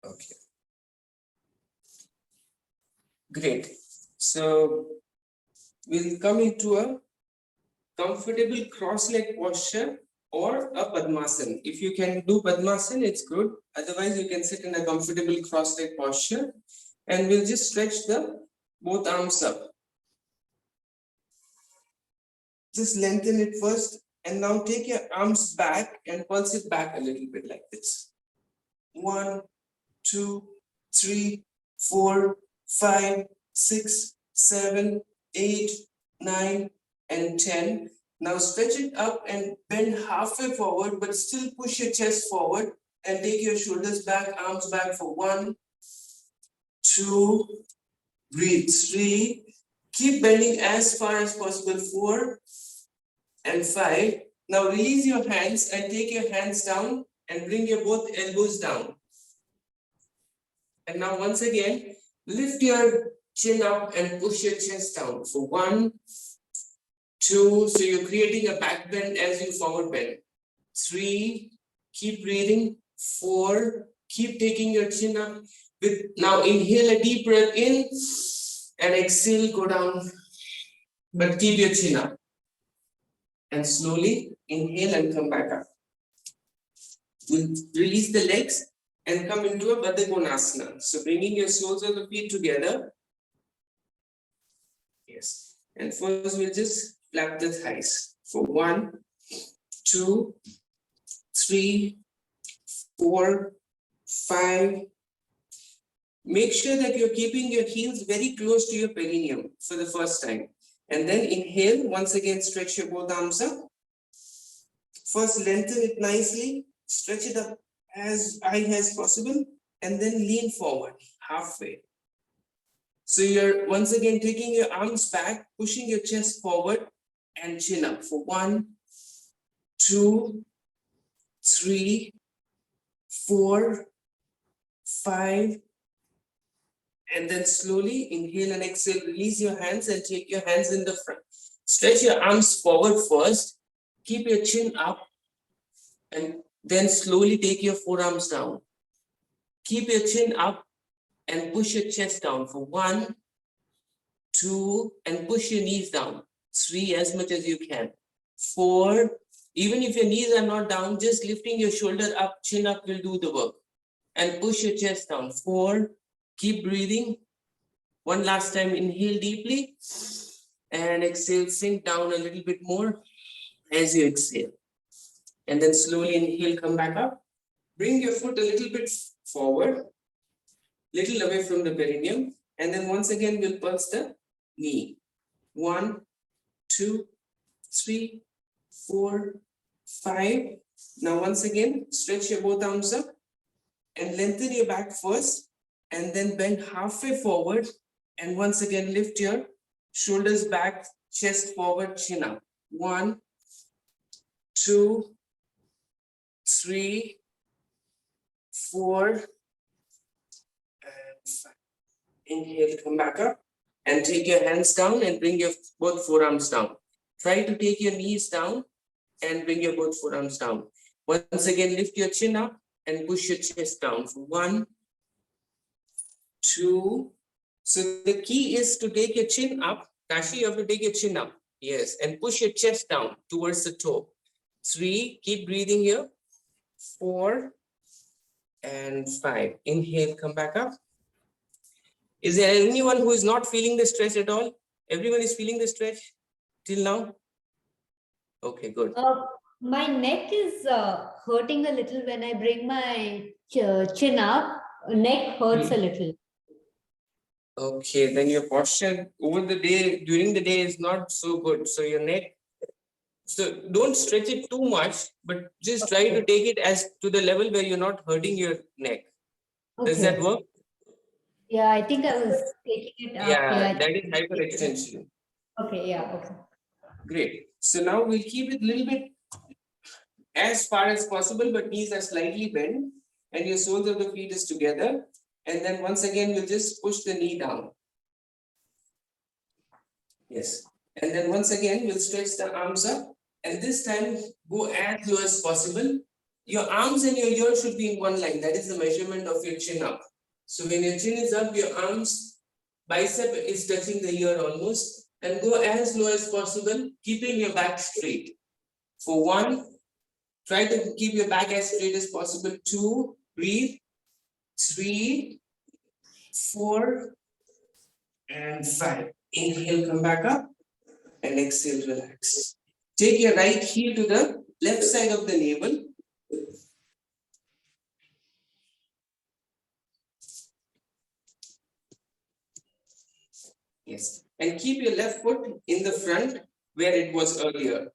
Okay, great. So we'll come into a comfortable cross-leg posture or a Padmasana. If you can do Padmasana, it's good. Otherwise, you can sit in a comfortable cross-leg posture, and we'll just stretch the both arms up. Just lengthen it first, and now take your arms back and pulse it back a little bit like this. 1, 2, 3, 4, 5, 6, 7, 8, 9, and 10. Now stretch it up and bend halfway forward, but still push your chest forward and take your shoulders back, arms back for 1, 2, breathe, 3. Keep bending as far as possible, 4 and 5. Now release your hands and take your hands down and bring your both elbows down. And now once again, lift your chin up and push your chest down for 1, 2. So you're creating a back bend as you forward bend. 3, keep breathing. 4, keep taking your chin up. Now inhale a deep breath in and exhale, go down. But keep your chin up. And slowly inhale and come back up. We'll release the legs and come into a Baddha Konasana. So bringing your soles of the feet together. Yes. And first we'll just flap the thighs for 1, 2, 3, 4, 5. Make sure that you're keeping your heels very close to your perineum for the first time. And then inhale, once again stretch your both arms up. First lengthen it nicely, stretch it up as high as possible, and then lean forward halfway. So you're once again taking your arms back, pushing your chest forward and chin up for 1, 2, 3, 4, 5. And then slowly inhale and exhale, release your hands and take your hands in the front. Stretch your arms forward first, keep your chin up, and then slowly take your forearms down. Keep your chin up and push your chest down for 1, 2, and push your knees down. 3, as much as you can. 4, even if your knees are not down, just lifting your shoulder up, chin up will do the work. And push your chest down. 4, keep breathing. One last time, inhale deeply and exhale, sink down a little bit more as you exhale. And then slowly inhale, come back up. Bring your foot a little bit forward, little away from the perineum. And then once again, we'll pulse the knee. 1, 2, 3, 4, 5. Now once again, stretch your both arms up and lengthen your back first, and then bend halfway forward. And once again, lift your shoulders back, chest forward, chin up. 1, 2, 3, 4, and 5. Inhale, come back up and take your hands down and bring your both forearms down. Try to take your knees down and bring your both forearms down. Once again, lift your chin up and push your chest down for 1, 2. So the key is to take your chin up. Kashi, you have to take your chin up. Yes, and push your chest down towards the toe. 3, keep breathing here. 4 and 5. Inhale, come back up. Is there anyone who is not feeling the stretch at all? Everyone is feeling the stretch till now? Okay, good. My neck is hurting a little when I bring my chin up. Neck hurts a little. Okay, then your posture over the day, during the day is not so good. So your neck, so don't stretch it too much, but just try to take it as to the level where you're not hurting your neck. Does that work? Yeah, I think I was taking it up. Yeah, that is hyperextension. Okay, yeah, okay. Great. So now we'll keep it a little bit as far as possible, but knees are slightly bent and your soles of the feet is together. And then once again, we'll just push the knee down. Yes. And then once again, we'll stretch the arms up. And this time, go as low as possible. Your arms and your ear should be in one line. That is the measurement of your chin up. So when your chin is up, your arms, bicep is touching the ear almost. And go as low as possible, keeping your back straight. For 1, try to keep your back as straight as possible. 2, breathe. 3, 4, and 5. Inhale, come back up, and exhale, relax. Take your right heel to the left side of the navel. Yes, and keep your left foot in the front where it was earlier.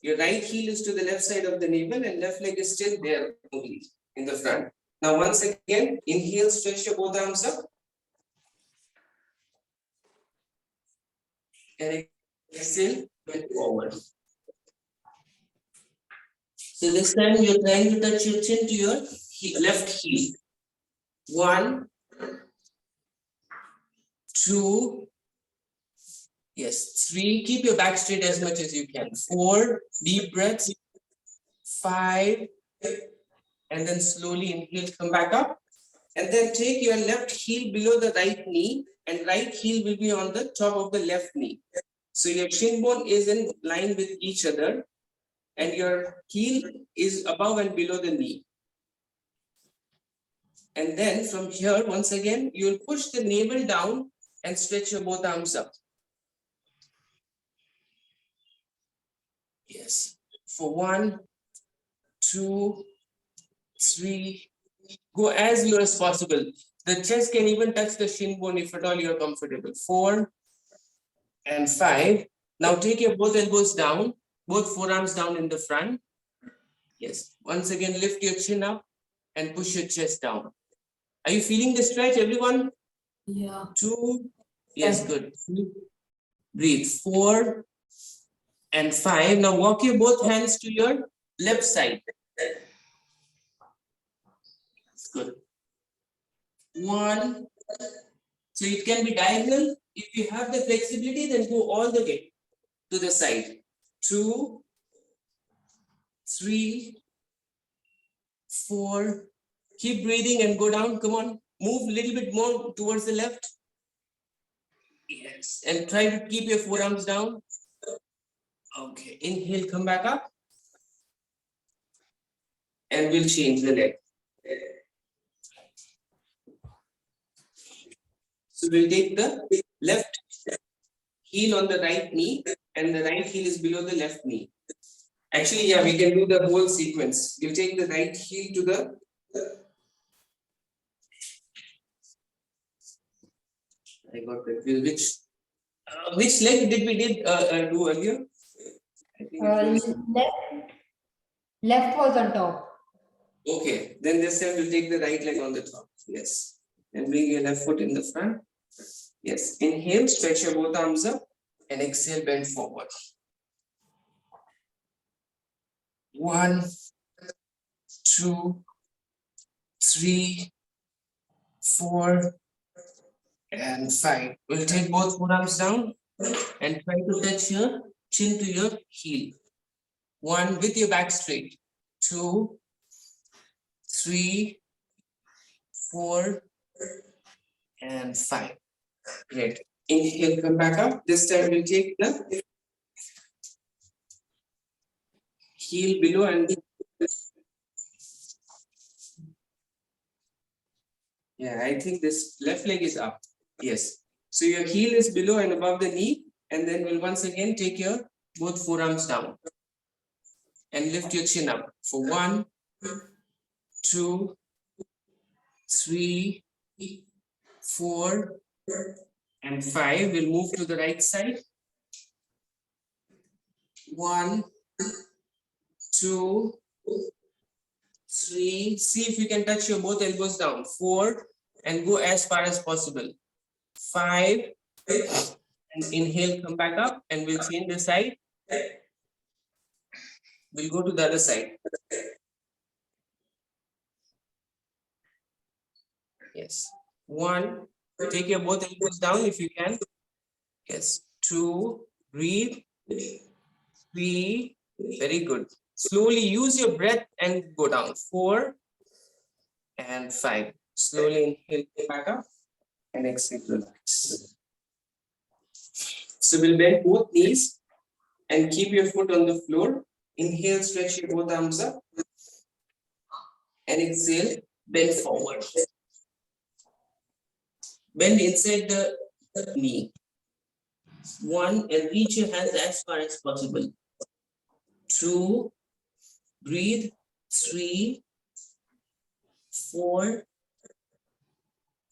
Your right heel is to the left side of the navel and left leg is still there only in the front. Now once again, inhale, stretch your both arms up. And exhale, bend forward. So this time you're trying to touch your chin to your left heel. 1, 2, yes, 3. Keep your back straight as much as you can. 4, deep breaths. 5, and then slowly inhale, come back up. And then take your left heel below the right knee, and right heel will be on the top of the left knee. So your shin bone is in line with each other, and your heel is above and below the knee. And then from here, once again, you'll push the navel down and stretch your both arms up. Yes. For 1, 2, 3. Go as low as possible. The chest can even touch the shin bone if at all you're comfortable. 4 and 5. Now take your both elbows down, both forearms down in the front. Yes. Once again, lift your chin up and push your chest down. Are you feeling the stretch, everyone? Yeah. 2. Yes, good. Breathe. 4 and 5. Now walk your both hands to your left side. Good. 1. So it can be diagonal. If you have the flexibility, then go all the way to the side. 2, 3, 4. Keep breathing and go down. Come on. Move a little bit more towards the left. Yes. And try to keep your forearms down. Okay. Inhale, come back up. And we'll change the leg. So we'll take the left heel on the right knee, and the right heel is below the left knee. Actually, yeah, we can do the whole sequence. We'll take the right heel to the I got confused. Which leg did we do earlier? I think it was... left was on top. Okay, then this time we'll take the right leg on the top. Yes. And bring your left foot in the front. Yes. Inhale, stretch your both arms up, and exhale, bend forward. 1, 2, 3, 4, and 5. We'll take both forearms down and try to touch your chin to your heel. 1, with your back straight. 2, 3, 4, and 5. Great. Inhale, come back up. This time we'll take the heel below and yeah, I think this left leg is up. Yes. So your heel is below and above the knee, and then we'll once again take your both forearms down and lift your chin up for 1, 2, 3, 4, and 5. We'll move to the right side. 1, 2, 3. See if you can touch your both elbows down. 4, and go as far as possible. 5, and inhale, come back up, and we'll change the side. We'll go to the other side. Yes. 1, take your both elbows down if you can. Yes. 2, breathe. 3, very good. Slowly use your breath and go down. 4 and 5. Slowly inhale back up and exhale, relax. So we'll bend both knees and keep your foot on the floor. Inhale, stretch your both arms up. And exhale, bend forward. Bend inside the knee. 1 and reach your hands as far as possible. 2, breathe. 3, 4,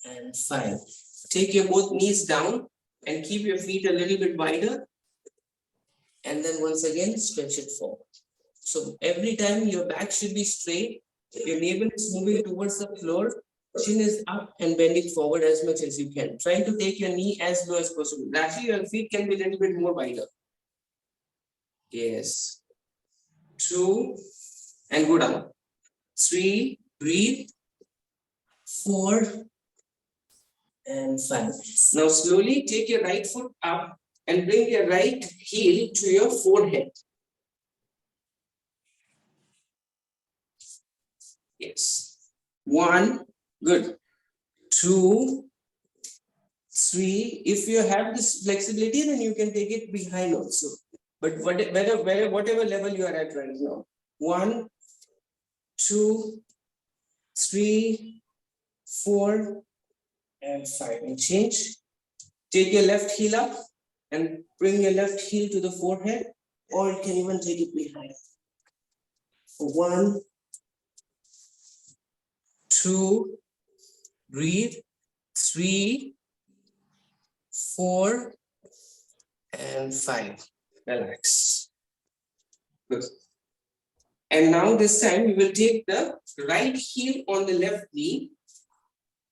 and 5. Take your both knees down and keep your feet a little bit wider. And then once again, stretch it forward. So every time your back should be straight, your navel is moving towards the floor, chin is up and bending forward as much as you can. Try to take your knee as low as possible. Actually, your feet can be a little bit more wider. Yes. 2, and go down. 3, breathe. 4, and 5. Now slowly take your right foot up and bring your right heel to your forehead. Yes. 1, good. 2, 3. If you have this flexibility, then you can take it behind also. But whatever level you are at right now. 1, 2, 3, 4, and 5. And change. Take your left heel up and bring your left heel to the forehead, or you can even take it behind. 1, 2, breathe. 3, 4, and 5. Relax. Good. And now this time we will take the right heel on the left knee.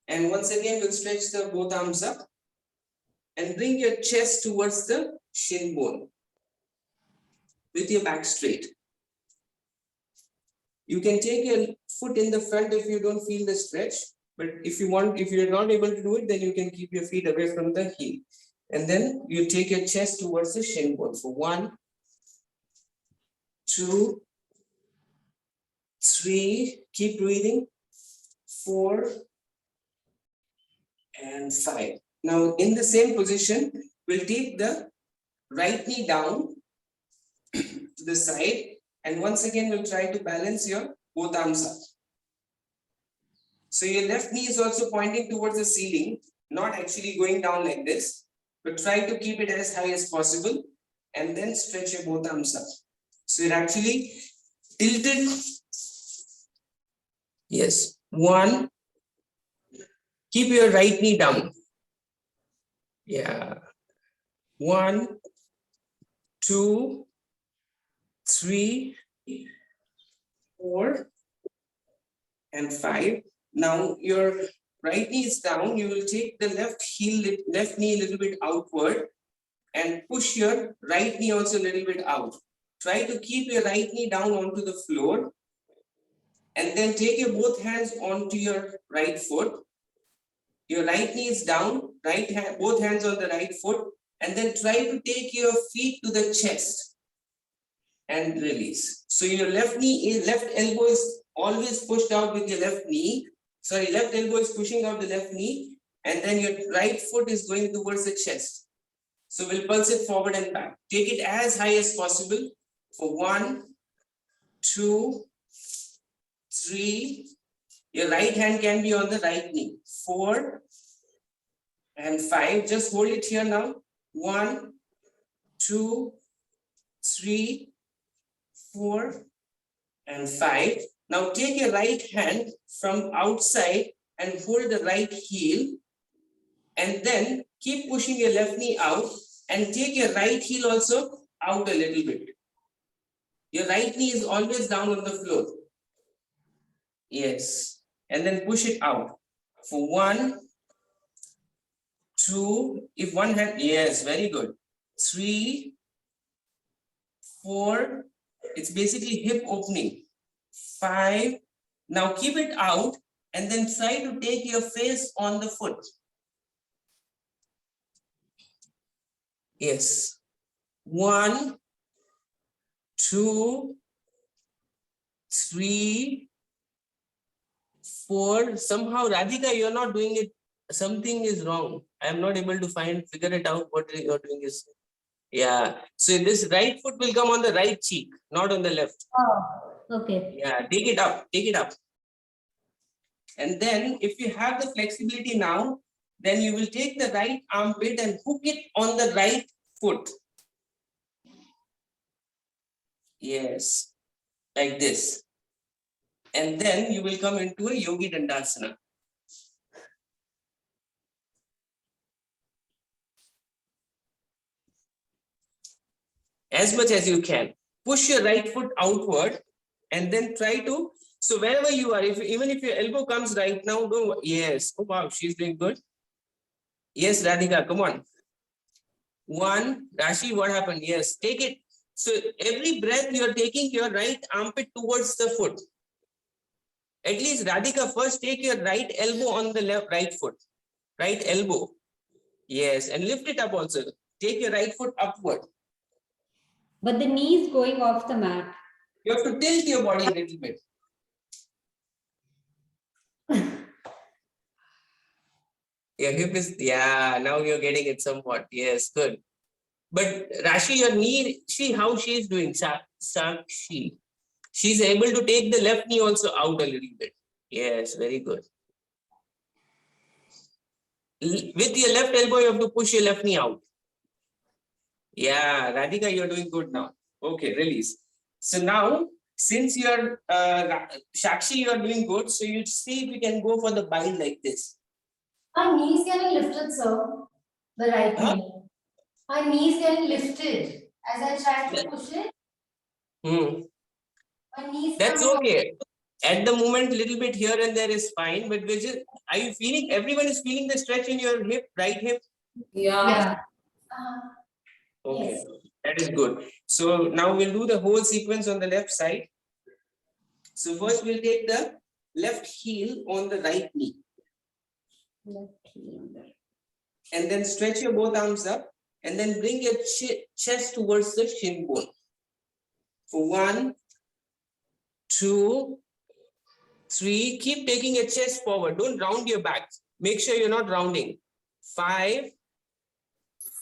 And once again, we'll stretch the both arms up and bring your chest towards the shin bone with your back straight. You can take your foot in the front if you don't feel the stretch, but if you're not able to do it, then you can keep your feet away from the heel. And then you take your chest towards the shin bone for 1, 2, 3, keep breathing, 4, and 5. Now in the same position, we'll take the right knee down to the side, and once again we'll try to balance your both arms up. So your left knee is also pointing towards the ceiling, not actually going down like this, but try to keep it as high as possible and then stretch your both arms up. So you're actually tilted. Yes. 1. Keep your right knee down. Yeah. 1, 2, 3, 4, and 5. Now your right knee is down. You will take the left knee a little bit outward and push your right knee also a little bit out. Try to keep your right knee down onto the floor, and then take your both hands onto your right foot. Your right knee is down, both hands on the right foot, and then try to take your feet to the chest and release. So your left elbow is always pushed out with your left knee. Sorry, left elbow is pushing out the left knee, and then your right foot is going towards the chest. So we'll pulse it forward and back. Take it as high as possible for 1, 2, 3. Your right hand can be on the right knee. 4 and 5. Just hold it here now. 1, 2, 3, 4, and 5. Now take your right hand from outside and hold the right heel, and then keep pushing your left knee out and take your right heel also out a little bit. Your right knee is always down on the floor. Yes. And then push it out for 1, 2, if one hand, yes, very good. 3, 4, it's basically hip opening. 5, now keep it out and then try to take your face on the foot. Yes. 1, 2, 3, 4. Somehow, Radhika, you're not doing it. Something is wrong. I'm not able to figure it out what you're doing is. Yeah. So this right foot will come on the right cheek, not on the left. Oh, okay. Yeah. Take it up. Take it up. And then if you have the flexibility now, then you will take the right armpit and hook it on the right foot. Yes. Like this. And then you will come into a Yogi Dandasana. As much as you can. Push your right foot outward and then try to, so wherever you are, even if your elbow comes right now, don't, yes. Oh wow, she's doing good. Yes, Radhika, come on. 1, Rashi, what happened? Yes, take it. So every breath you're taking your right armpit towards the foot. At least Radhika, first take your right elbow on the right foot. Right elbow. Yes, and lift it up also. Take your right foot upward. But the knee is going off the mat. You have to tilt your body a little bit. Your hip is, yeah, now you're getting it somewhat. Yes, good. But Rashi, your knee, see how she is doing. Sakshi. She's able to take the left knee also out a little bit. Yes, very good. With your left elbow, you have to push your left knee out. Yeah, Radhika, you're doing good now. Okay, release. So now, since you're, Sakshi, you're doing good. So you see if you can go for the bind like this. My knee is getting lifted, sir. The right knee. My knee is getting lifted. As I try to push it, my knee is That's coming okay. At the moment, little bit here and there is fine, but we're just, are you feeling, everyone is feeling the stretch in your hip, right hip? Yeah. Okay, Yes. that is good. So now we'll do the whole sequence on the left side. So first we'll take the left heel on the right knee. And then stretch your both arms up and then bring your chest towards the shin bone. For 1, 2, 3, keep taking your chest forward. Don't round your back. Make sure you're not rounding. 5.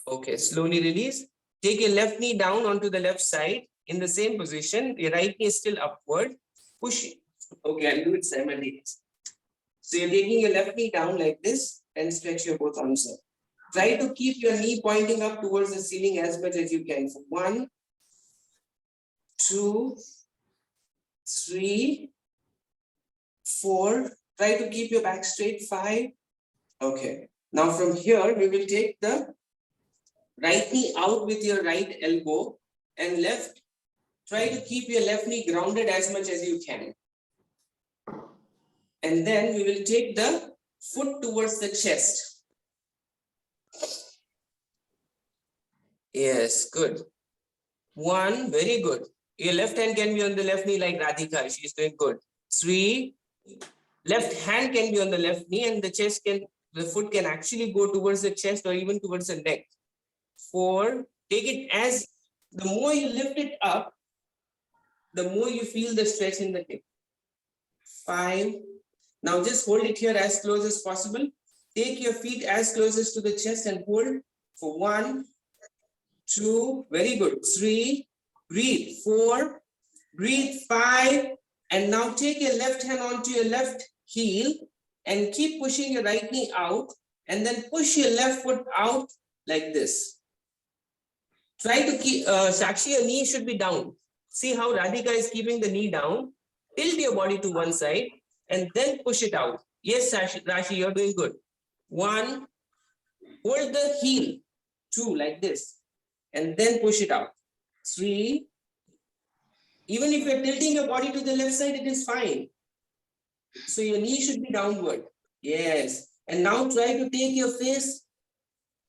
Okay, slowly release. Take your left knee down onto the left side in the same position. Your right knee is still upward. Push it. Okay, I'll do it simultaneously. So you're taking your left knee down like this and stretch your both arms up. Try to keep your knee pointing up towards the ceiling as much as you can. For 1, 2, 3, 4. Try to keep your back straight. 5. Okay. Now from here, we will take the right knee out with your right elbow and left. Try to keep your left knee grounded as much as you can. And then we will take the foot towards the chest. Yes, good. 1, very good. Your left hand can be on the left knee like Radhika. She's doing good. 3, left hand can be on the left knee and the foot can actually go towards the chest or even towards the neck. 4, take it as, the more you lift it up, the more you feel the stretch in the hip. 5, now just hold it here as close as possible. Take your feet as closest to the chest and hold for 1, 2, very good. 3, breathe. 4, breathe. 5, and now take your left hand onto your left heel and keep pushing your right knee out and then push your left foot out like this. Try to keep, Sakshi, your knee should be down. See how Radhika is keeping the knee down. Tilt your body to one side and then push it out. Yes, Rashi, you're doing good. 1, hold the heel. 2, like this. And then push it out. 3, even if you're tilting your body to the left side, it is fine. So your knee should be downward. Yes. And now try to take your face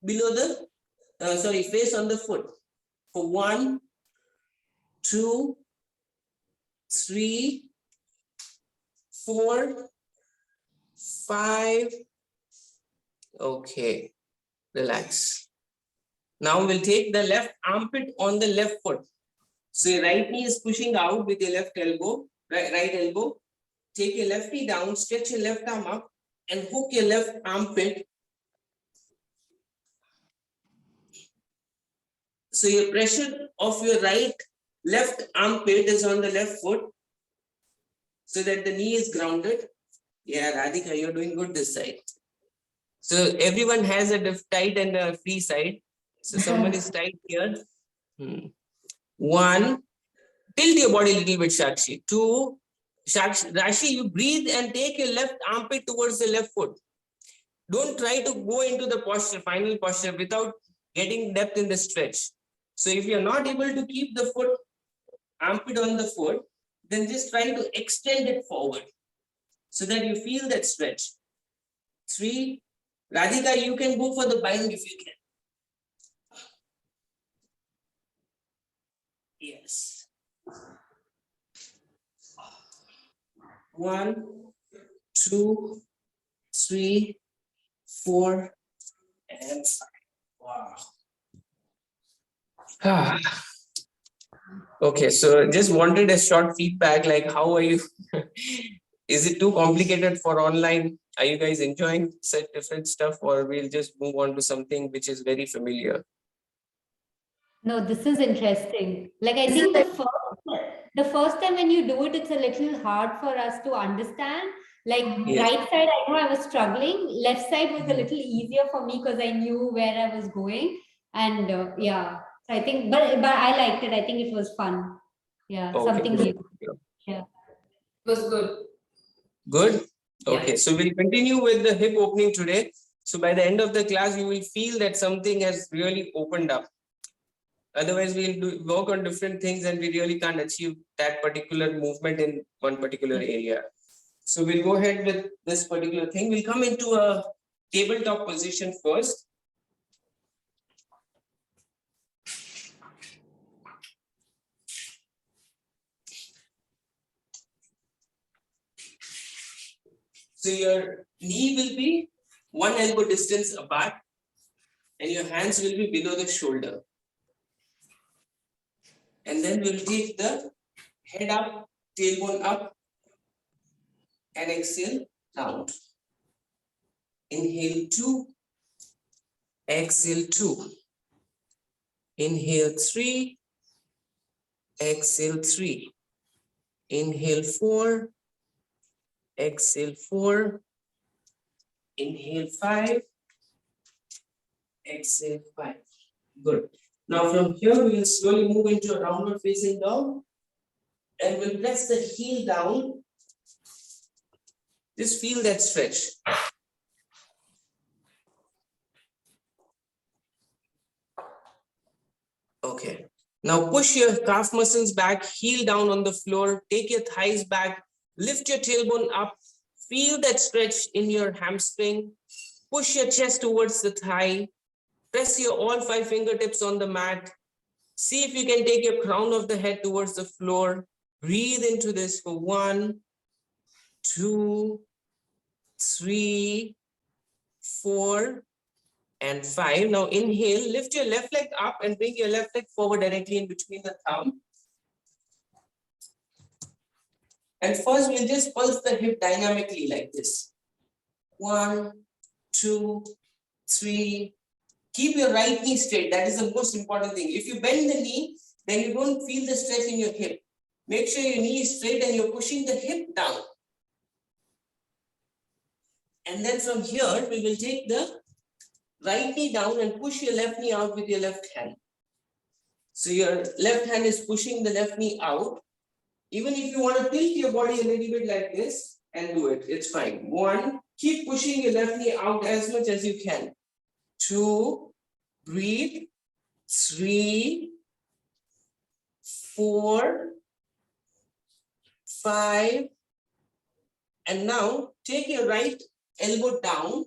below the, face on the foot. For 1, 2, 3, 4, 5. Okay. Relax. Now we'll take the left armpit on the left foot. So your right knee is pushing out with your left elbow right elbow. Take your left knee down, stretch your left arm up, and hook your left armpit. So your pressure of your left armpit is on the left foot, so that the knee is grounded. Yeah, Radhika, you're doing good this side. So everyone has a tight and a free side. So someone is tight here. 1, tilt your body a little bit, Shakshi. 2, Rashi, you breathe and take your left armpit towards the left foot. Don't try to go into the posture, final posture, without getting depth in the stretch. So if you're not able to keep the foot, armpit on the foot, then just try to extend it forward so that you feel that stretch. 3, Radhika, you can go for the bind if you can. Yes. 1, 2, 3, 4, and 5. Wow. Okay, so just wanted a short feedback, like how are you? Is it too complicated for online? Are you guys enjoying such different stuff, or we'll just move on to something which is very familiar? No, this is interesting. Like I think the first time when you do it, it's a little hard for us to understand. Like Yes. right side, I know I was struggling. Left side was a little easier for me because I knew where I was going. And yeah, I think, but I liked it. I think it was fun. Yeah, Okay. something new. Yeah. It was good. Good. Yeah. Okay, so we'll continue with the hip opening today. So by the end of the class, you will feel that something has really opened up. Otherwise, we'll work on different things and we really can't achieve that particular movement in one particular area. So we'll go ahead with this particular thing. We'll come into a tabletop position first. So your knee will be 1 elbow distance apart and your hands will be below the shoulder. And then we'll take the head up, tailbone up, and exhale round. Inhale 2, exhale 2. Inhale 3, exhale 3. Inhale 4, exhale 4. Inhale 5, exhale 5. Good. Now from here, we will slowly move into a downward facing dog and we'll press the heel down. Just feel that stretch. Okay. Now push your calf muscles back, heel down on the floor, take your thighs back, lift your tailbone up, feel that stretch in your hamstring, push your chest towards the thigh, press your all 5 fingertips on the mat. See if you can take your crown of the head towards the floor. Breathe into this for 1, 2, 3, 4, and 5. Now inhale, lift your left leg up and bring your left leg forward directly in between the thumb. And first we'll just pulse the hip dynamically like this. 1, 2, 3. Keep your right knee straight. That is the most important thing. If you bend the knee, then you don't feel the stretch in your hip. Make sure your knee is straight and you're pushing the hip down. And then from here, we will take the right knee down and push your left knee out with your left hand. So your left hand is pushing the left knee out. Even if you want to tilt your body a little bit like this and do it, it's fine. 1, keep pushing your left knee out as much as you can. 2, breathe. 3, 4, 5. And now take your right elbow down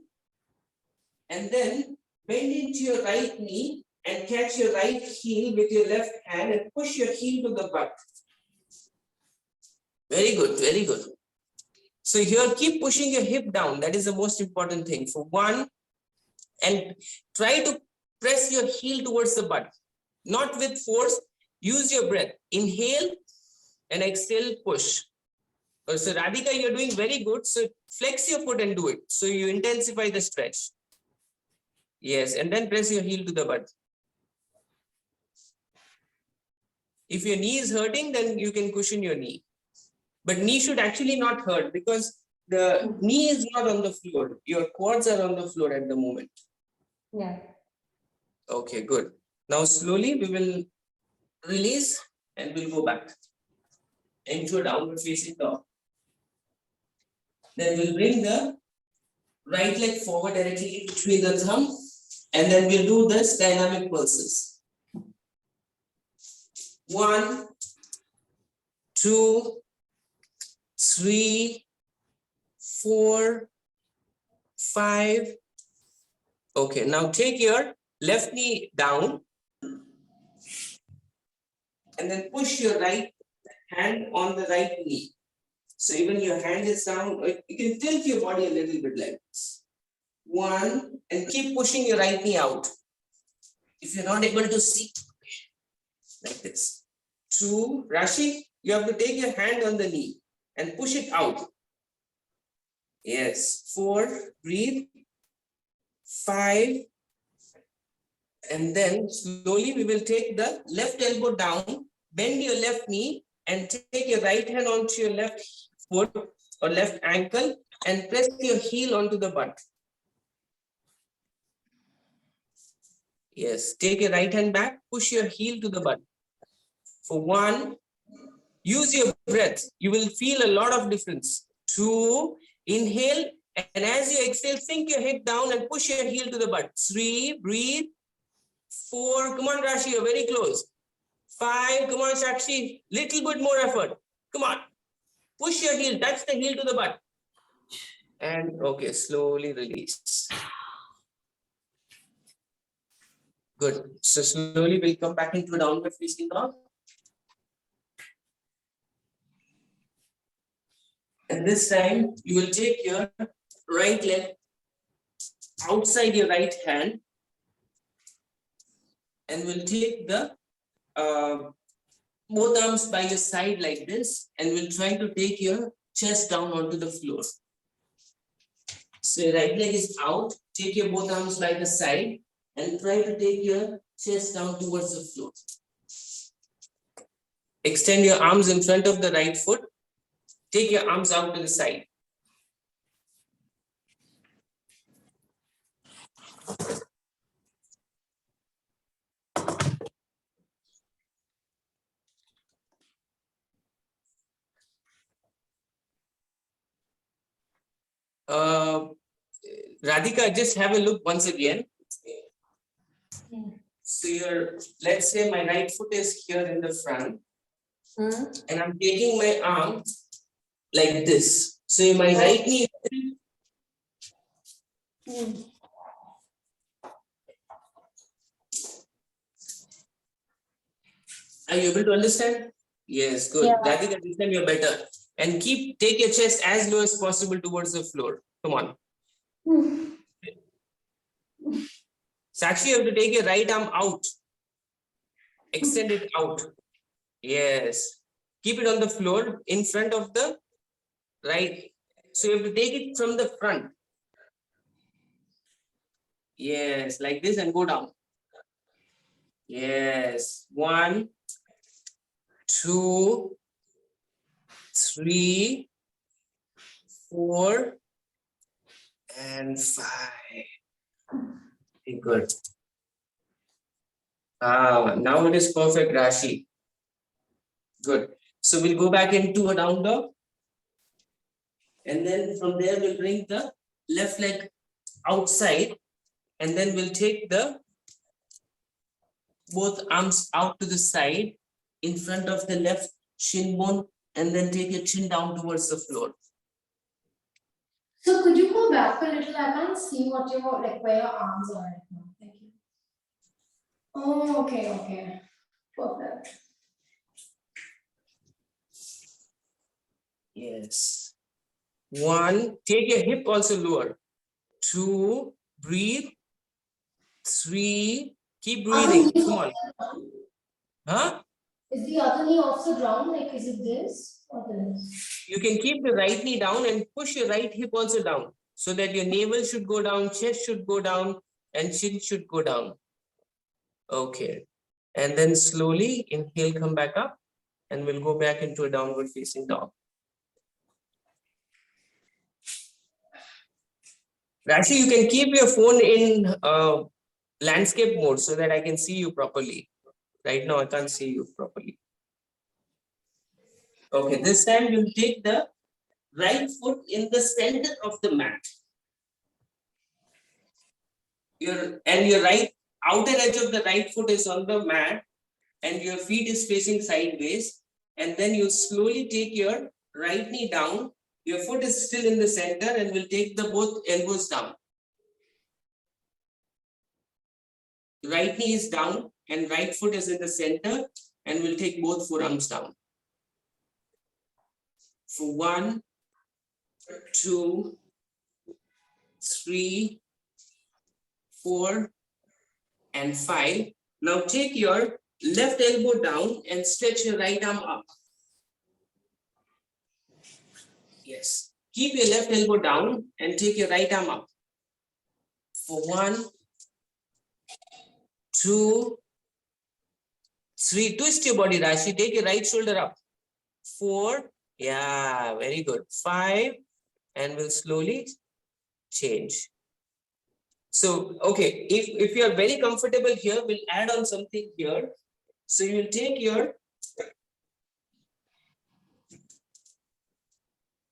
and then bend into your right knee and catch your right heel with your left hand and push your heel to the butt. Very good, very good. So here, keep pushing your hip down. That is the most important thing. For 1, and try to press your heel towards the butt. Not with force, use your breath. Inhale and exhale, push. So Radhika, you're doing very good. So flex your foot and do it. So you intensify the stretch. Yes, and then press your heel to the butt. If your knee is hurting, then you can cushion your knee. But knee should actually not hurt because the knee is not on the floor. Your quads are on the floor at the moment. Yeah. Okay, good. Now slowly we will release and we'll go back into a downward facing dog. Then we'll bring the right leg forward directly between the thumb, and then we'll do this dynamic pulses. 1, 2, 3, 4, 5. Okay, now take your left knee down and then push your right hand on the right knee. So even your hand is down, you can tilt your body a little bit like this. 1, and keep pushing your right knee out. If you're not able to see, like this. 2, Rashi, you have to take your hand on the knee and push it out. Yes, 4, breathe. 5, and then slowly we will take the left elbow down, bend your left knee and take your right hand onto your left foot or left ankle and press your heel onto the butt. Yes, take your right hand back, push your heel to the butt. For 1, use your breath. You will feel a lot of difference. 2, inhale, and as you exhale, sink your head down and push your heel to the butt. 3, breathe. 4, come on, Rashi, you're very close. 5, come on, Sakshi, little bit more effort. Come on, push your heel, touch the heel to the butt. And okay, slowly release. Good. So slowly we'll come back into a downward facing dog. And this time you will take your right leg outside your right hand and we'll take the both arms by your side like this and we'll try to take your chest down onto the floor. So your right leg is out, take your both arms by the side and try to take your chest down towards the floor. Extend your arms in front of the right foot. Take your arms out to the side. Radhika, just have a look once again. So let's say my right foot is here in the front and I'm taking my arm like this. So my right knee. Are you able to understand? Yes, good. Yeah. Radhika, this time you're better. And take your chest as low as possible towards the floor. Come on. Sakshi, you have to take your right arm out. Extend it out. Yes. Keep it on the floor in front of the right. So you have to take it from the front. Yes, like this and go down. Yes. 1, 2, 3, 4, and 5. Okay, good. Now it is perfect, Rashi. Good. So we'll go back into a down dog. And then from there, we'll bring the left leg outside. And then we'll take both arms out to the side in front of the left shin bone. And then take your chin down towards the floor. So could you go back a little? I can't see what where your arms are right now. Thank you. Oh, okay. Perfect. Yes. 1, take your hip also lower. 2, breathe. 3, keep breathing. Come on. Huh? Is the other knee off the ground? Like, is it this or this? You can keep your right knee down and push your right hip also down so that your navel should go down, chest should go down, and chin should go down. Okay. And then slowly inhale, come back up, and we'll go back into a downward facing dog. Rashi, you can keep your phone in landscape mode so that I can see you properly. Right now, I can't see you properly. Okay, this time you'll take the right foot in the center of the mat. Your right outer edge of the right foot is on the mat and your feet is facing sideways. And then you slowly take your right knee down. Your foot is still in the center and will take the both elbows down. Right knee is down and right foot is in the center and we'll take both forearms down. For 1, 2, 3, 4, and 5. Now take your left elbow down and stretch your right arm up. Yes. Keep your left elbow down and take your right arm up. For 1, 2, 3. Twist your body, Rashi. Take your right shoulder up. 4. Yeah, very good. 5. And we'll slowly change. So, okay, if you are very comfortable here, we'll add on something here. So you will take your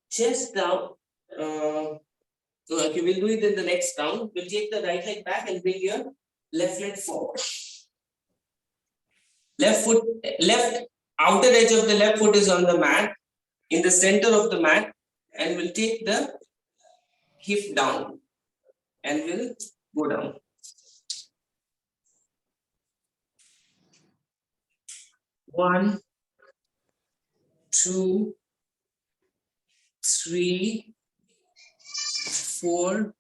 chest down. Okay, we'll do it in the next round. We'll take the right leg back and bring your left leg forward. Left outer edge of the left foot is on the mat, in the center of the mat, and we'll take the hip down and we'll go down. One, 2, 3, 4,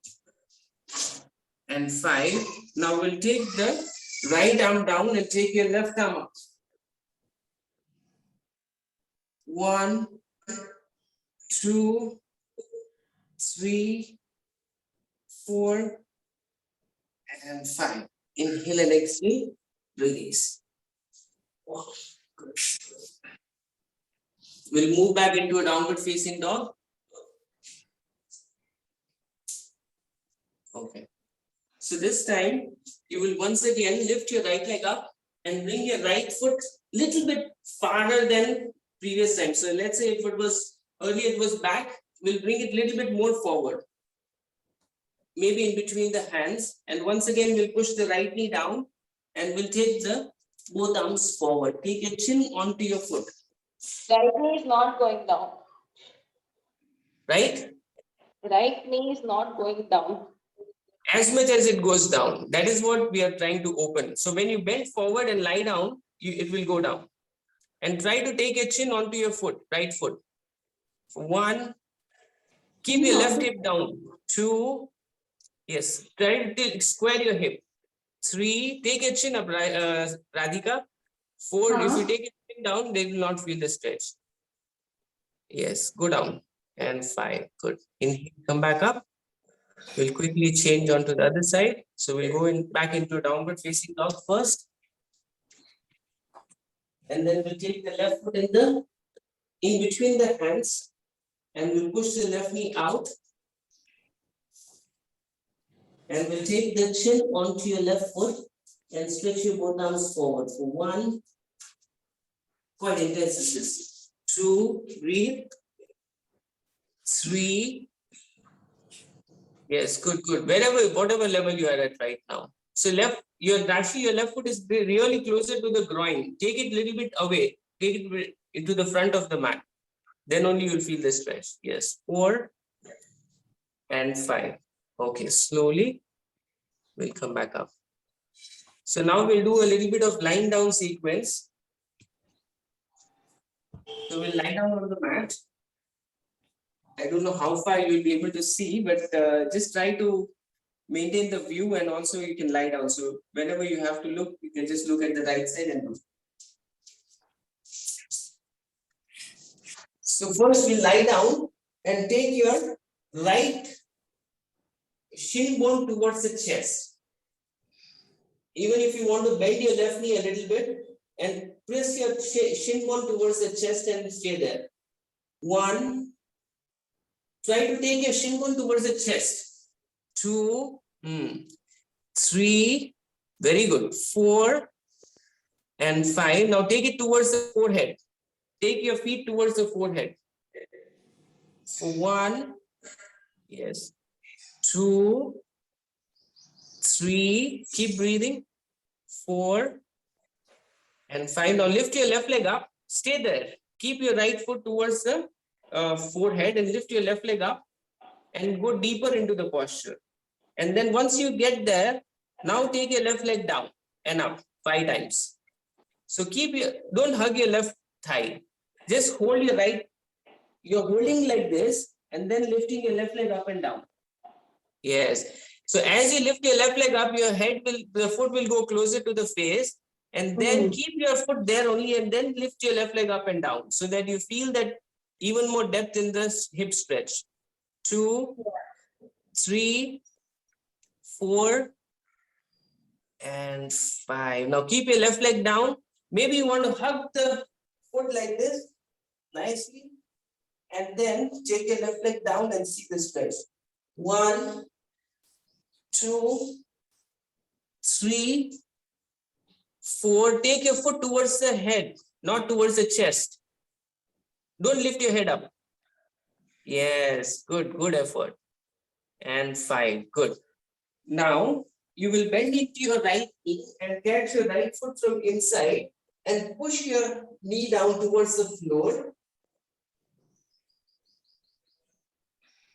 and 5. Now we'll take the right arm down and take your left arm up. 1, 2, 3, 4, and 5. Inhale and exhale, release. Oh, good. We'll move back into a downward facing dog. Okay. So this time, you will once again lift your right leg up and bring your right foot little bit farther than previous time. So let's say if it was earlier it was back, we'll bring it little bit more forward. Maybe in between the hands. And once again, we'll push the right knee down and we'll take the both arms forward. Take your chin onto your foot. Right knee is not going down. Right? Right knee is not going down. As much as it goes down. That is what we are trying to open. So when you bend forward and lie down, it will go down. And try to take your chin onto your foot, right foot. 1, keep your left hip down. 2, yes, try to square your hip. 3, take your chin up, Radhika. 4, if you take your chin down, they will not feel the stretch. Yes, go down. And 5, good. Inhale, come back up. We'll quickly change onto the other side. So we'll go back into downward facing dog first. And then we'll take the left foot in between the hands. And we'll push the left knee out. And we'll take the chin onto your left foot and stretch your both arms forward. For 1, quite intense is this. 2, breathe. 3, yes, good. Whatever level you are at right now. So your left foot is really closer to the groin. Take it a little bit away. Take it into the front of the mat. Then only you'll feel the stretch. Yes, 4 and 5. Okay, slowly we'll come back up. So now we'll do a little bit of lying down sequence. So we'll lie down on the mat. I don't know how far you'll be able to see, but just try to maintain the view and also you can lie down. So whenever you have to look, you can just look at the right side and look. So first we lie down and take your right shin bone towards the chest. Even if you want to bend your left knee a little bit and press your shin bone towards the chest and stay there. 1, try to take your shin bone towards the chest. 2, 3, very good. 4 and 5. Now take it towards the forehead. Take your feet towards the forehead. 1, yes, 2, 3, keep breathing. 4 and 5. Now lift your left leg up, stay there. Keep your right foot towards the forehead and lift your left leg up and go deeper into the posture. And then once you get there, now take your left leg down and up 5 times. So don't hug your left thigh. Just hold your right, you're holding like this and then lifting your left leg up and down. Yes. So as you lift your left leg up, the foot will go closer to the face, and then keep your foot there only and then lift your left leg up and down so that you feel that even more depth in the hip stretch. 2, 3, 4, and 5. Now keep your left leg down. Maybe you want to hug the foot like this nicely, and then take your left leg down and see the stretch. 1, 2, 3, 4. Take your foot towards the head, not towards the chest. Don't lift your head up. Yes, good effort. And 5, good. Now you will bend into your right knee and catch your right foot from inside and push your knee down towards the floor.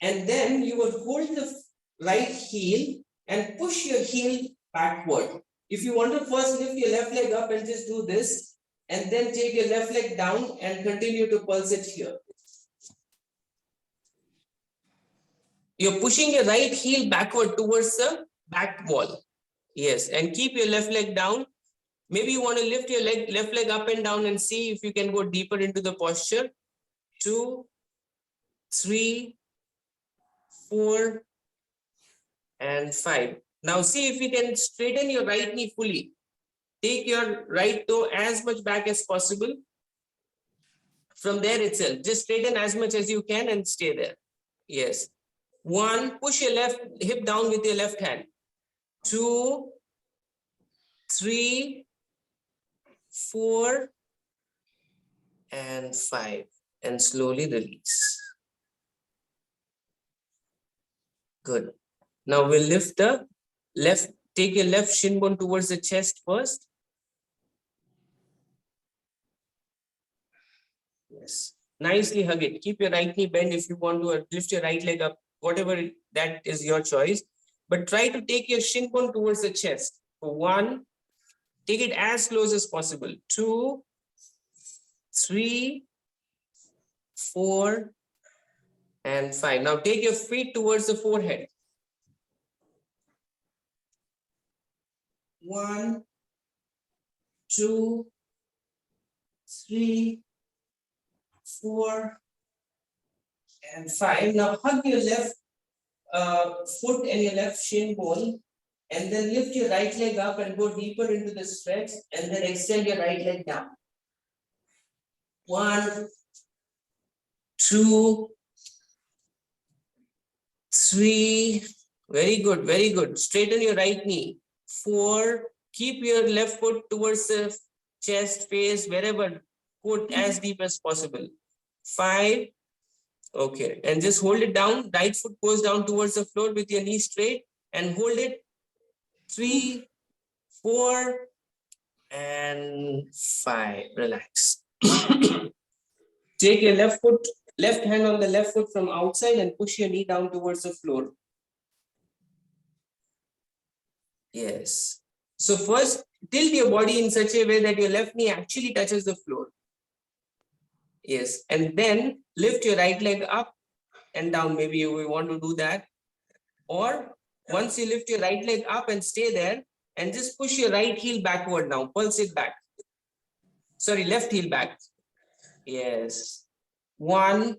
And then you will hold the right heel and push your heel backward. If you want to first lift your left leg up and just do this, and then take your left leg down and continue to pulse it here. You're pushing your right heel backward towards the back wall. Yes, and keep your left leg down. Maybe you want to lift your left leg up and down and see if you can go deeper into the posture. 2, 3, 4, and 5. Now see if you can straighten your right knee fully. Take your right toe as much back as possible. From there itself, just straighten as much as you can and stay there. Yes. 1, push your left hip down with your left hand. 2, 3, 4, and 5. And slowly release. Good. Now we'll lift the left, take your left shin bone towards the chest first. Yes. Nicely hug it. Keep your right knee bent if you want to lift your right leg up, whatever that is your choice. But try to take your shin bone towards the chest. For 1, take it as close as possible. 2, 3, 4, and 5. Now take your feet towards the forehead. 1, 2, 3, 4, and 5. Now hug your left foot and your left shin bone, and then lift your right leg up and go deeper into the stretch, and then extend your right leg down. 1, 2, 3. Very good, very good. Straighten your right knee. 4. Keep your left foot towards the chest, face, wherever. Foot as deep as possible. 5. Okay, and just hold it down. Right foot goes down towards the floor with your knee straight and hold it. 3, 4, and 5. Relax. Take your left hand on the left foot from outside and push your knee down towards the floor. Yes. So first, tilt your body in such a way that your left knee actually touches the floor. Yes, and then lift your right leg up and down. Maybe you want to do that. Or once you lift your right leg up and stay there, and just push your right heel backward now. Pulse it back. Sorry, left heel back. Yes. 1.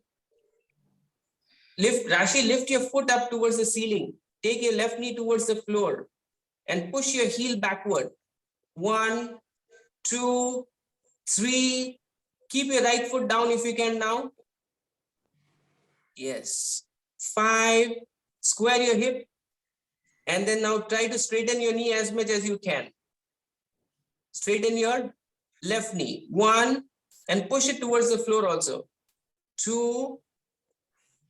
Rashi, lift your foot up towards the ceiling. Take your left knee towards the floor and push your heel backward. 1, 2, 3. Keep your right foot down if you can now. Yes. 5. Square your hip. And then now try to straighten your knee as much as you can. Straighten your left knee. 1. And push it towards the floor also. 2,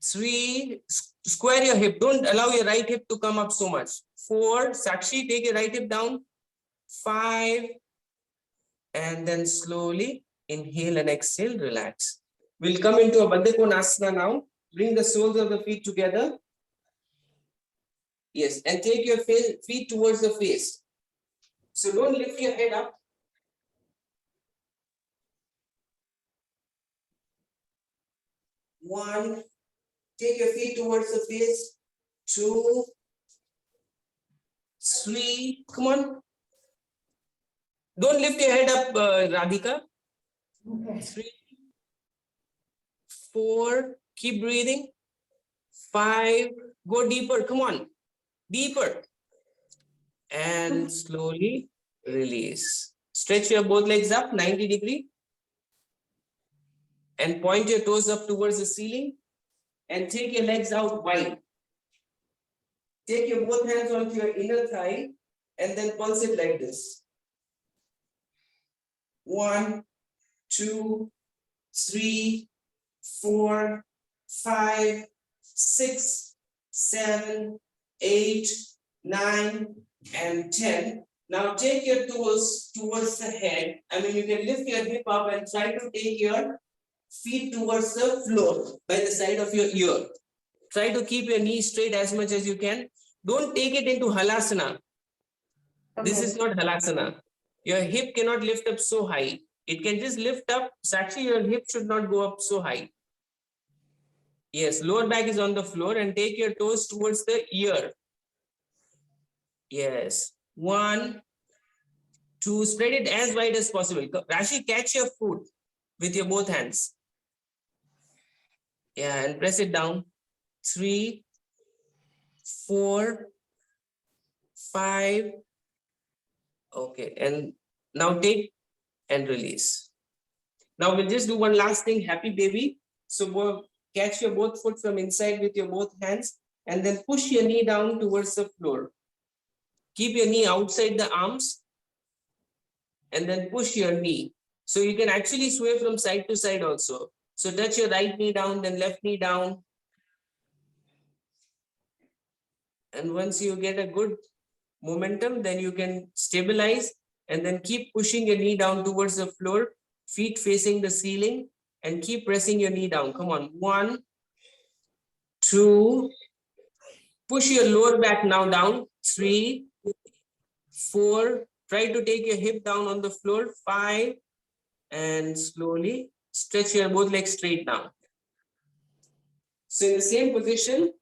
3. Square your hip. Don't allow your right hip to come up so much. 4. Sakshi, take your right hip down. 5. And then slowly inhale and exhale, relax. We'll come into a Bandha Konasana now. Bring the soles of the feet together. Yes, and take your feet towards the face. So don't lift your head up. 1. Take your feet towards the face. 2, 3. Come on. Don't lift your head up, Radhika. Okay. 3, 4. Keep breathing. 5. Go deeper. Come on. Deeper. And slowly release. Stretch your both legs up 90 degrees. And point your toes up towards the ceiling. And take your legs out wide. Take your both hands onto your inner thigh. And then pulse it like this. 1, 2, 3, 4, 5, 6, 7, 8, 9, and 10. Now take your toes towards the head. You can lift your hip up and try to take your feet towards the floor by the side of your ear. Try to keep your knee straight as much as you can. Don't take it into halasana. This is not halasana. Your hip cannot lift up so high. It can just lift up. Actually, your hip should not go up so high. Yes, lower back is on the floor and take your toes towards the ear. Yes. 1, 2, spread it as wide as possible. Rashi, catch your foot with your both hands. Yeah, and press it down. 3, 4, 5. Okay, and now take and release. Now we'll just do one last thing, happy baby. So catch your both foot from inside with your both hands and then push your knee down towards the floor. Keep your knee outside the arms and then push your knee. So you can actually sway from side to side also. So touch your right knee down, then left knee down. And once you get a good momentum, then you can stabilize and then keep pushing your knee down towards the floor, feet facing the ceiling, and keep pressing your knee down. Come on. 1, 2, push your lower back now down. 3, 4, try to take your hip down on the floor. 5, and slowly stretch your both legs straight now. So in the same position,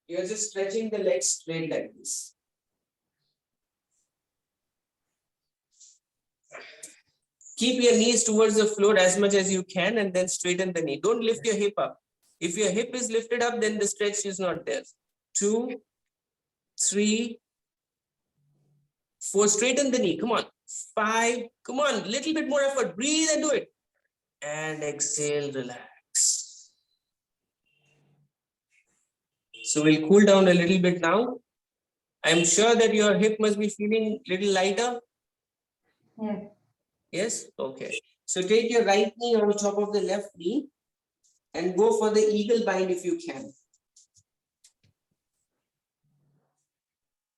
you're just stretching the legs straight like this. Keep your knees towards the floor as much as you can and then straighten the knee. Don't lift your hip up. If your hip is lifted up, then the stretch is not there. 2, 3, 4, straighten the knee. Come on. 5, come on, little bit more effort. Breathe and do it. And exhale, relax. So we'll cool down a little bit now. I'm sure that your hip must be feeling a little lighter. Yeah. Yes? Okay. So take your right knee on top of the left knee and go for the eagle bind if you can.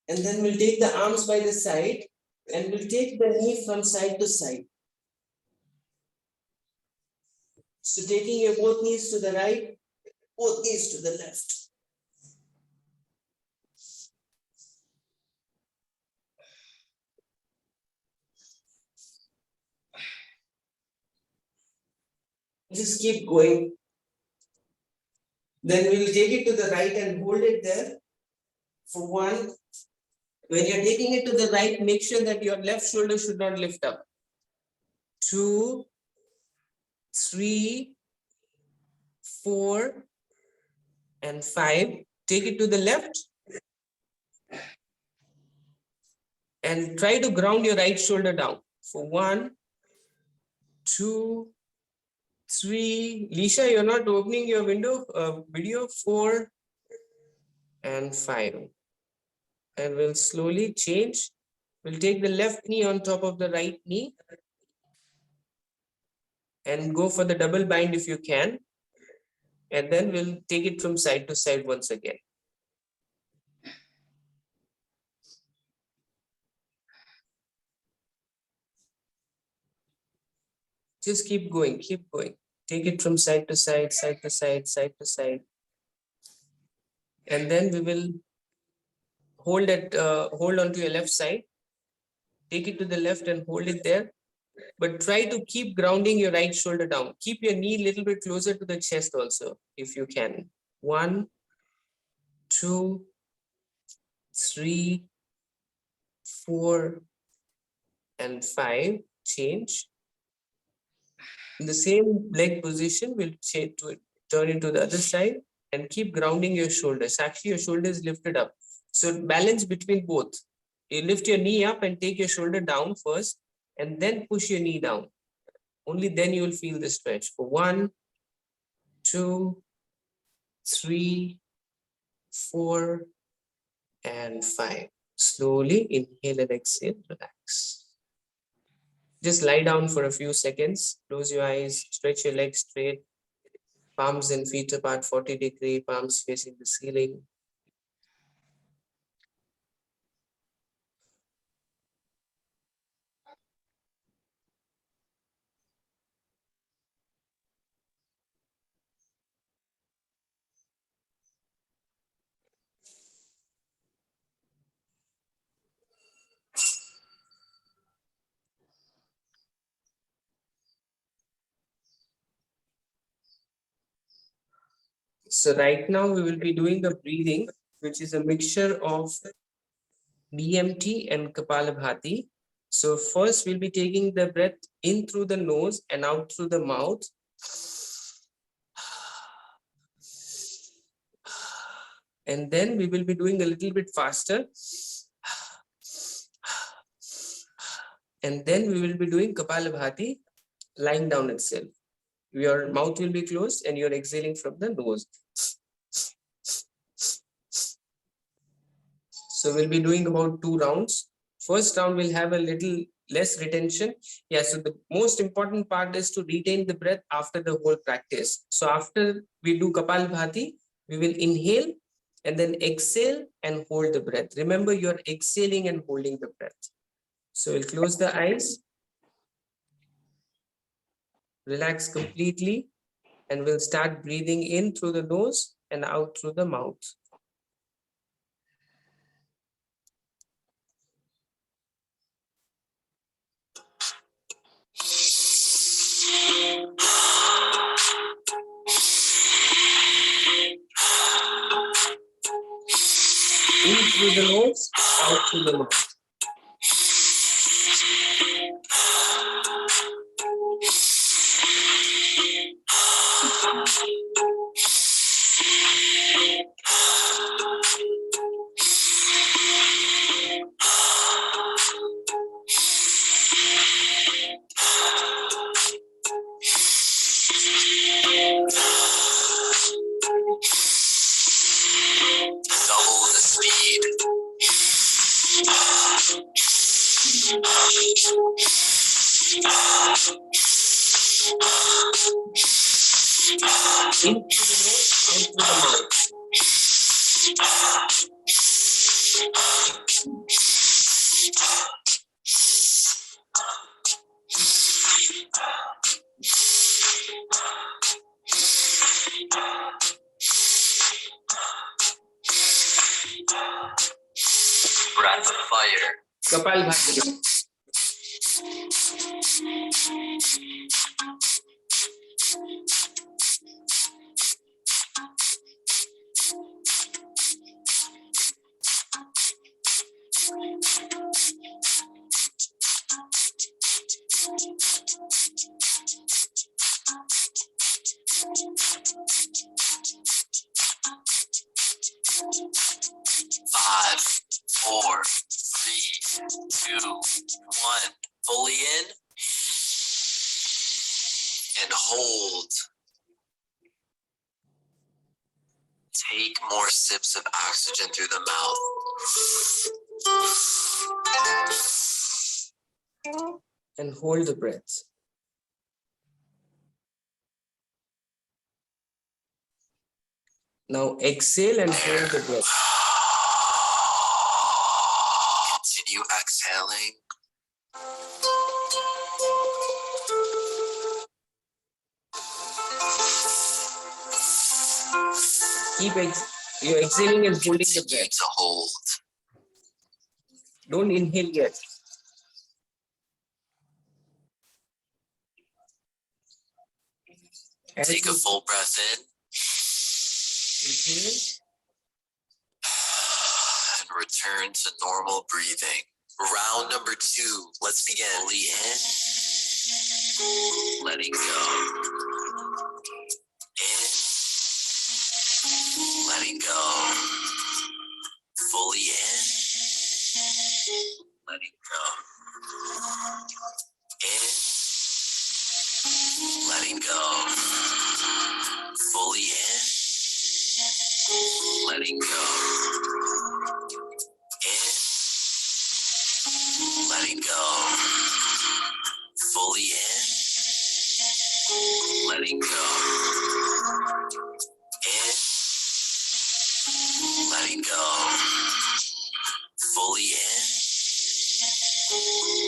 And then we'll take the arms by the side and we'll take the knee from side to side. So taking your both knees to the right, both knees to the left. Just keep going. Then we'll take it to the right and hold it there for 1. When you're taking it to the right, make sure that your left shoulder should not lift up. 2, 3, 4, and 5. Take it to the left. And try to ground your right shoulder down. For 1, 2, 3. Lisha, you're not opening your video. 4 and 5. And we'll slowly change. We'll take the left knee on top of the right knee. And go for the double bind if you can. And then we'll take it from side to side once again. Just keep going, keep going. Take it from side to side, side to side, side to side. And then we will hold on to your left side. Take it to the left and hold it there. But try to keep grounding your right shoulder down. Keep your knee a little bit closer to the chest also, if you can. 1, 2, 3, 4, and 5. Change. In the same leg position, we'll change to it, turn it to the other side and keep grounding your shoulders. Actually, your shoulder is lifted up. So balance between both. You lift your knee up and take your shoulder down first, and then push your knee down. Only then you will feel the stretch. For 1, 2, 3, 4, and 5. Slowly inhale and exhale, relax. Just lie down for a few seconds, close your eyes, stretch your legs straight, palms and feet apart 40 degrees, palms facing the ceiling. So right now we will be doing the breathing, which is a mixture of DMT and Kapalabhati. So first we'll be taking the breath in through the nose and out through the mouth. And then we will be doing a little bit faster. And then we will be doing Kapalabhati lying down itself. Your mouth will be closed and you're exhaling from the nose. So we'll be doing about 2 rounds. First round will have a little less retention. Yeah, so the most important part is to retain the breath after the whole practice. So after we do Kapalabhati, we will inhale and then exhale and hold the breath. Remember, you're exhaling and holding the breath. So we'll close the eyes, relax completely, and we'll start breathing in through the nose and out through the mouth. In through the nose, out through the mouth. Double the speed. In through the nose, out through the mouth. Breath of fire. Kapalabhati. 5, 4, 3, 2, 1. Fully in and hold. Take more sips of oxygen through the mouth. And hold the breath. Now exhale and hold the breath. Continue exhaling. You're exhaling and holding the Continue breath. to hold. Don't inhale yet. As Take a you full breath in inhale, and return to normal breathing. Round number 2. Let's begin. Fully in. Letting go. In. Letting go. Fully in. Letting go. In. Letting go. Fully in. Letting go. In. Letting go. Fully in. Letting go. In. Letting go. Fully in.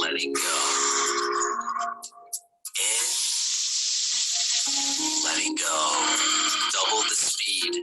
Letting go. In. Letting go. Double the speed.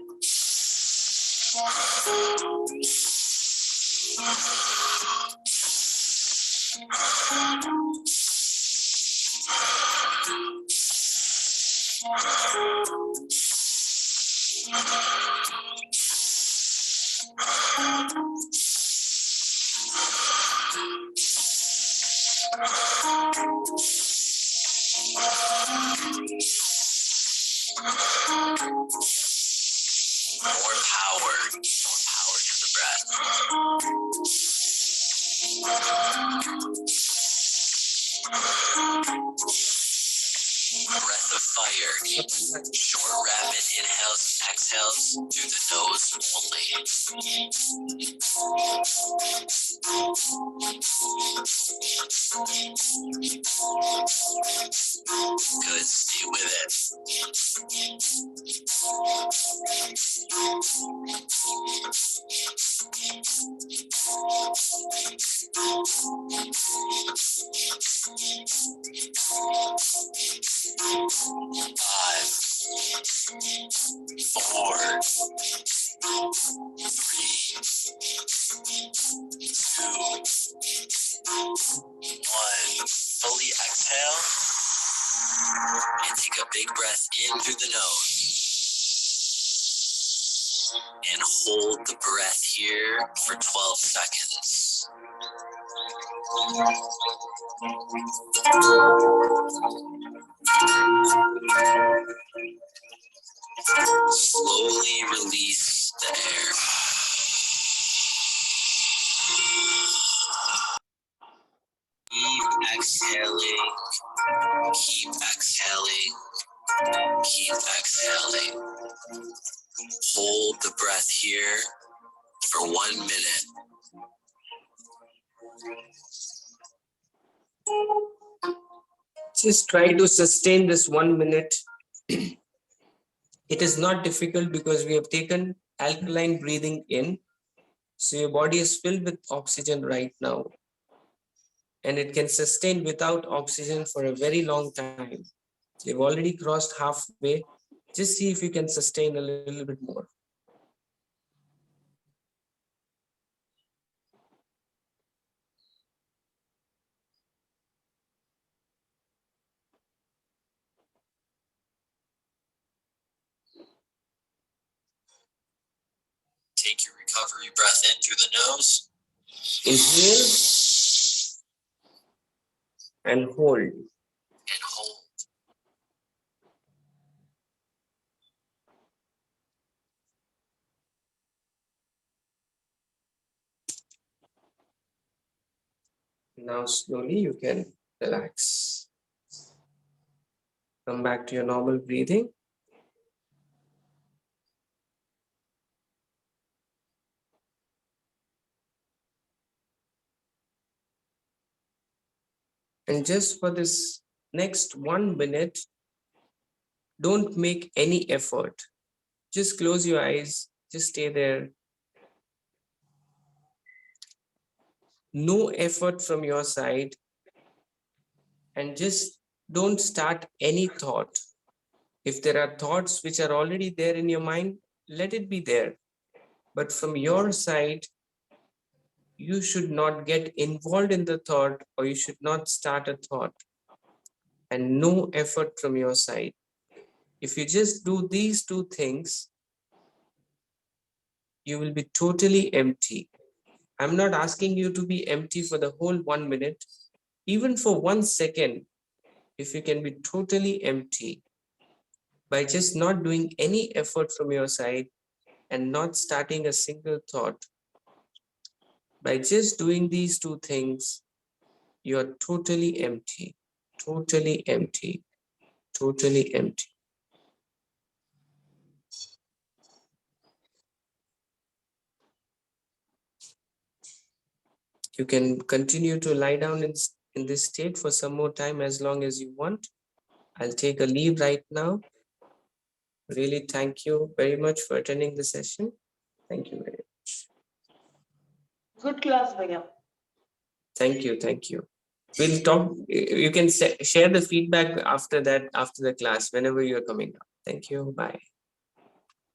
More power to the breath. Breath of fire. Short, rapid inhales, exhales through the nose only. Good, stay with it. 5, 4, 3, 2, 1. Fully exhale and take a big breath in through the nose. And hold the breath here for 12 seconds. Slowly release the air. Keep exhaling. Keep exhaling. Keep exhaling. Hold the breath here for 1 minute. just try to sustain this 1 minute. It is not difficult because we have taken alkaline breathing in. So your body is filled with oxygen right now. And it can sustain without oxygen for a very long time. You've already crossed halfway. Just see if you can sustain a little bit more. Take your recovery breath in through the nose. Inhale and hold. And hold. Now slowly you can relax. Come back to your normal breathing. And just for this next 1 minute, don't make any effort. Just close your eyes, just stay there. No effort from your side, and just don't start any thought. If there are thoughts which are already there in your mind, let it be there. But from your side, you should not get involved in the thought, or you should not start a thought. And no effort from your side. If you just do these two things, you will be totally empty. I'm not asking you to be empty for the whole 1 minute. Even for 1 second, if you can be totally empty by just not doing any effort from your side and not starting a single thought, by just doing these two things, you're totally empty, totally empty, totally empty. You can continue to lie down in this state for some more time as long as you want. I'll take a leave right now. Really, thank you very much for attending the session. Thank you very much. Good class, Bhaiya. Thank you, thank you. We'll talk, you can share the feedback after that, after the class, whenever you're coming up. Thank you, bye.